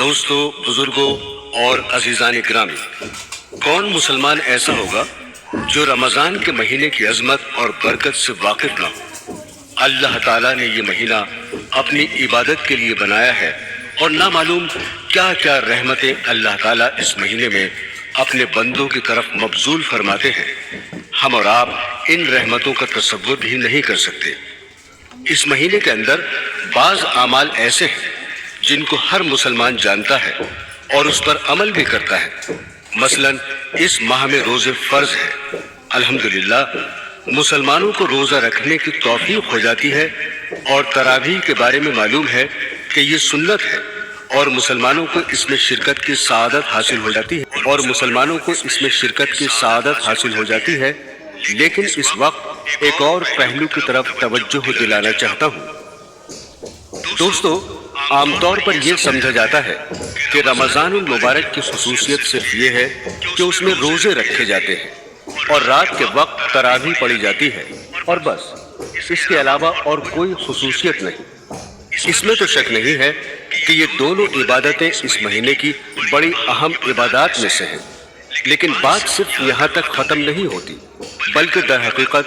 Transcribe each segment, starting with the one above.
दोस्तों, बुजुर्गों और अजीजान ग्रामी, कौन मुसलमान ऐसा होगा जो रमज़ान के महीने की अजमत और बरकत से वाकिफ ना हो। अल्लाह ताला ने ये महीना अपनी इबादत के लिए बनाया है और ना मालूम क्या क्या रहमतें अल्लाह ताला इस महीने में अपने बंदों की तरफ मबजूल फरमाते हैं। हम और आप इन रहमतों का तसव्वुर भी नहीं कर सकते। इस महीने के अंदर बाज आमाल ऐसे हैं जिनको हर मुसलमान जानता है और उस पर अमल भी करता है। मसलन इस माह में रोजे फर्ज है। अल्हम्दुलिल्लाह मुसलमानों को रोजा रखने की तौफीक हो जाती है और तरावीह के बारे में मालूम है कि ये सुन्नत है और मुसलमानों को इसमें शिरकत की सआदत हासिल हो जाती है लेकिन इस वक्त एक और पहलू की तरफ तवज्जो दिलाना चाहता हूँ। दोस्तों, आमतौर पर यह समझा जाता है कि रमज़ानुल मुबारक की खुसूसियत सिर्फ ये है कि उसमें रोजे रखे जाते हैं और रात के वक्त तरावीह पढ़ी जाती है और बस, इसके अलावा और कोई खुसूसियत नहीं। इसमें तो शक नहीं है कि ये दोनों इबादतें इस महीने की बड़ी अहम इबादत में से हैं। लेकिन बात सिर्फ यहाँ तक ख़त्म नहीं होती, बल्कि दर हकीकत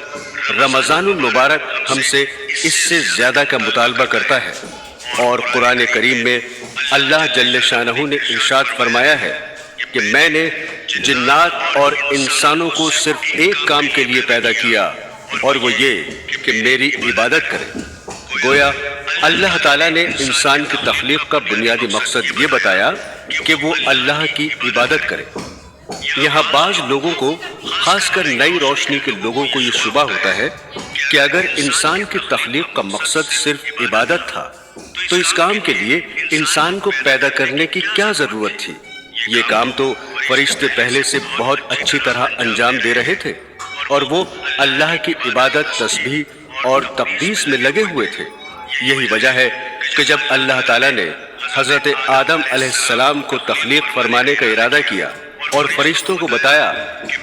रमज़ानुल मुबारक हमसे इससे ज़्यादा का मुतालबा करता है। और कुरान करीम में अल्लाह जल्ल शानहू ने इरशाद फरमाया है कि मैंने जिन्नात और इंसानों को सिर्फ एक काम के लिए पैदा किया और वो ये कि मेरी इबादत करें। गोया अल्लाह ताला ने इंसान की तख्लीक का बुनियादी मकसद ये बताया कि वो अल्लाह की इबादत करे। यहाँ बाज लोगों को, खासकर नई रोशनी के लोगों को ये शुबा होता है कि अगर इंसान की तख्लीक का मकसद सिर्फ इबादत था तो इस काम के लिए इंसान को पैदा करने की क्या जरूरत थी। ये काम तो फरिश्ते पहले से बहुत अच्छी तरह अंजाम दे रहे थे और वो अल्लाह की इबादत, तस्बीह और तक़दीस में लगे हुए थे। यही वजह है कि जब अल्लाह ताला ने हजरत आदम अलैहिस्सलाम को तख्लीक फरमाने का इरादा किया और फरिश्तों को बताया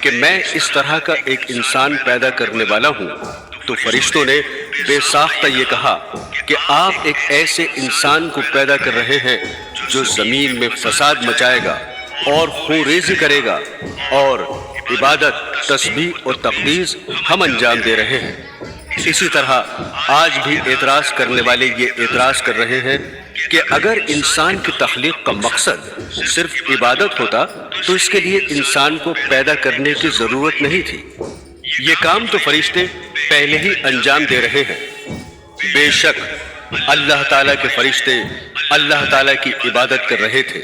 कि मैं इस तरह का एक इंसान पैदा करने वाला हूँ, तो फरिश्तों ने बेसाख्ता ये कहा कि आप एक ऐसे इंसान को पैदा कर रहे हैं जो जमीन में फसाद मचाएगा और खूरेज़ी करेगा और इबादत, तस्बीह और तक़दीस हम अंजाम दे रहे हैं। इसी तरह आज भी एतराज़ करने वाले ये एतराज़ कर रहे हैं कि अगर इंसान की तख्लीक का मकसद सिर्फ इबादत होता तो इसके लिए इंसान को पैदा करने की ज़रूरत नहीं थी। ये काम तो फरिश्ते पहले ही अंजाम दे रहे हैं। बेशक अल्लाह ताला के फरिश्ते अल्लाह ताला की इबादत कर रहे थे,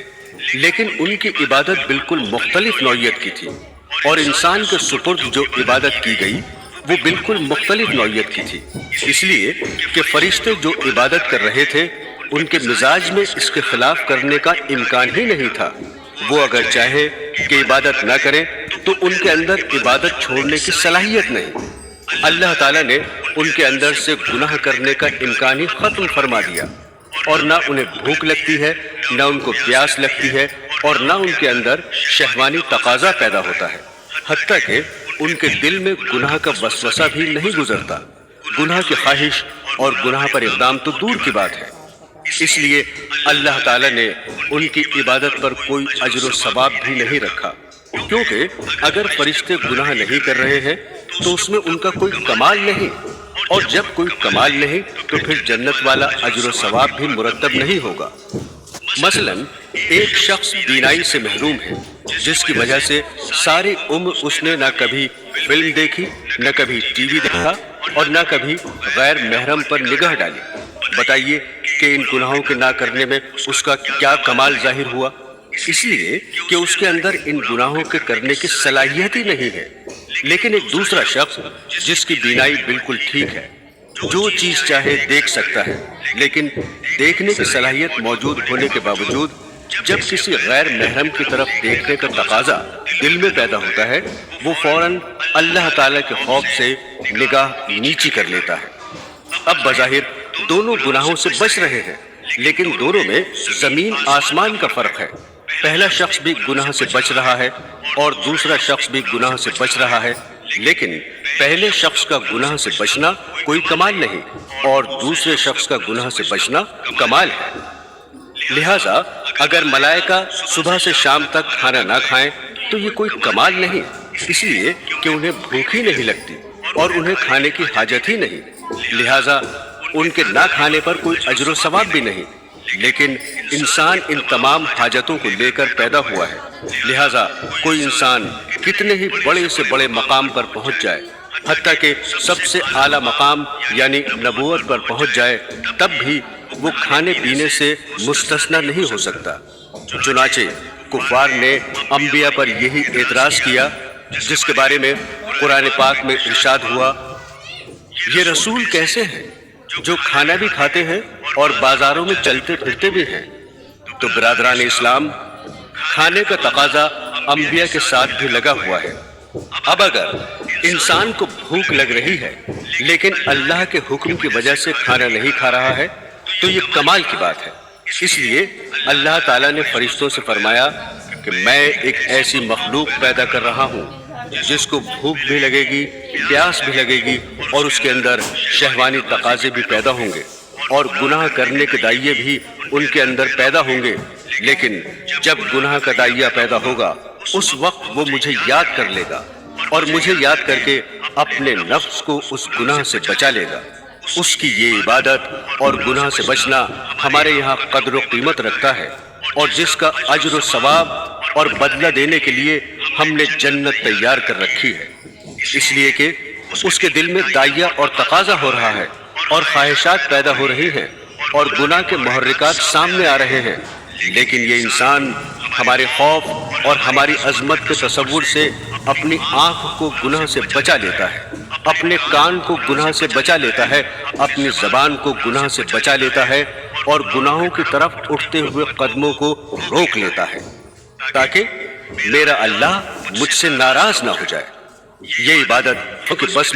लेकिन उनकी इबादत बिल्कुल मुख्तलिफ नौइयत की थी और इंसान के सुपुर्द जो इबादत की गई वो बिल्कुल मुख्तलिफ नौइयत की थी। इसलिए कि फरिश्ते जो इबादत कर रहे थे उनके मिजाज में इसके खिलाफ करने का इम्कान ही नहीं था। वो अगर चाहे कि इबादत ना करें तो उनके अंदर इबादत छोड़ने की सलाहियत नहीं। अल्लाह ताला ने उनके अंदर से गुनाह करने का इम्कान ही खत्म फरमा दिया और ना उन्हें भूख लगती है, ना उनको प्यास लगती है और ना उनके अंदर शहवानी तकाजा पैदा होता है। हत्ता कि उनके दिल में गुनाह का वसवसा भी नहीं गुजरता। गुनाह की ख्वाहिश और गुनाह पर इक़दाम तो दूर की बात है। इसलिए अल्लाह ताला ने उनकी इबादत पर कोई अजर व सवाब भी नहीं रखा, क्योंकि अगर फरिश्ते गुनाह नहीं कर रहे हैं तो उसमें उनका कोई कमाल नहीं, और जब कोई कमाल नहीं तो फिर जन्नत वाला अजर व सवाब भी मुरतब नहीं होगा। मसलन एक शख्स बीनाई से महरूम है, जिसकी वजह से सारी उम्र उसने न कभी फिल्म देखी, न कभी टीवी देखा और न कभी गैर महरम पर निगाह डाली। बताइए कि इन गुनाहों के ना करने में उसका क्या कमाल जाहिर हुआ। इसलिए कि उसके अंदर इन गुनाहों के करने की सलाहियत ही नहीं है। लेकिन एक दूसरा शख्स जिसकी बीनाई बिल्कुल ठीक है, जो चीज चाहे देख सकता है, लेकिन देखने की सलाहियत मौजूद होने के बावजूद जब किसी गैर महरम की तरफ देखने का तकाजा दिल में पैदा होता है, वो फौरन अल्लाह ताला के खौफ से निगाह नीची कर लेता है। अब बज़ाहिर दोनों गुनाहों से बच रहे हैं, लेकिन दोनों में जमीन आसमान का फर्क है। पहला शख्स भी गुनाह से बच रहा है और दूसरा शख्स भी गुनाह से बच रहा है, लेकिन पहले शख्स का गुनाह से बचना कोई कमाल नहीं और दूसरे शख्स का गुनाह से बचना कमाल है। लिहाजा اگر ملائکہ صبح سے شام تک کھانا نہ کھائیں تو یہ کوئی کمال نہیں، اس لیے کہ انہیں بھوک ہی نہیں لگتی اور انہیں کھانے کی حاجت ہی نہیں، لہٰذا ان کے نہ کھانے پر کوئی اجر و ثواب بھی نہیں۔ لیکن انسان ان تمام حاجتوں کو لے کر پیدا ہوا ہے، لہٰذا کوئی انسان کتنے ہی بڑے سے بڑے مقام پر پہنچ جائے، حتیٰ کہ سب سے اعلیٰ مقام یعنی نبوت پر پہنچ جائے، تب بھی وہ کھانے پینے سے مستثنی نہیں ہو سکتا۔ چنانچہ کفار نے انبیاء پر یہی اعتراض کیا، جس کے بارے میں قرآن پاک میں ارشاد ہوا، یہ رسول کیسے ہیں جو کھانا بھی کھاتے ہیں اور بازاروں میں چلتے پھرتے بھی ہیں۔ تو برادران اسلام، کھانے کا تقاضا انبیاء کے ساتھ بھی لگا ہوا ہے۔ اب اگر انسان کو بھوک لگ رہی ہے لیکن اللہ کے حکم کی وجہ سے کھانا نہیں کھا رہا ہے تو یہ کمال کی بات ہے۔ اس لیے اللہ تعالیٰ نے فرشتوں سے فرمایا کہ میں ایک ایسی مخلوق پیدا کر رہا ہوں جس کو بھوک بھی لگے گی، پیاس بھی لگے گی اور اس کے اندر شہوانی تقاضے بھی پیدا ہوں گے اور گناہ کرنے کے دائیں بھی ان کے اندر پیدا ہوں گے، لیکن جب گناہ کا دائیا پیدا ہوگا اس وقت وہ مجھے یاد کر لے گا اور مجھے یاد کر کے اپنے نفس کو اس گناہ سے بچا لے گا۔ اس کی یہ عبادت اور گناہ سے بچنا ہمارے یہاں قدر و قیمت رکھتا ہے، اور جس کا اجر و ثواب اور بدلہ دینے کے لیے ہم نے جنت تیار کر رکھی ہے، اس لیے کہ اس کے دل میں دائیا اور تقاضا ہو رہا ہے اور خواہشات پیدا ہو رہی ہیں اور گناہ کے محرکات سامنے آ رہے ہیں، لیکن یہ انسان ہمارے خوف اور ہماری عظمت کے تصور سے اپنی آنکھ کو گناہ سے بچا لیتا ہے، اپنے کان کو گناہ سے بچا لیتا ہے، اپنی زبان کو گناہ سے بچا لیتا ہے اور گناہوں کی طرف اٹھتے ہوئے قدموں کو روک لیتا ہے تاکہ میرا اللہ مجھ سے ناراض نہ ہو جائے۔ یہ عبادت کہ بس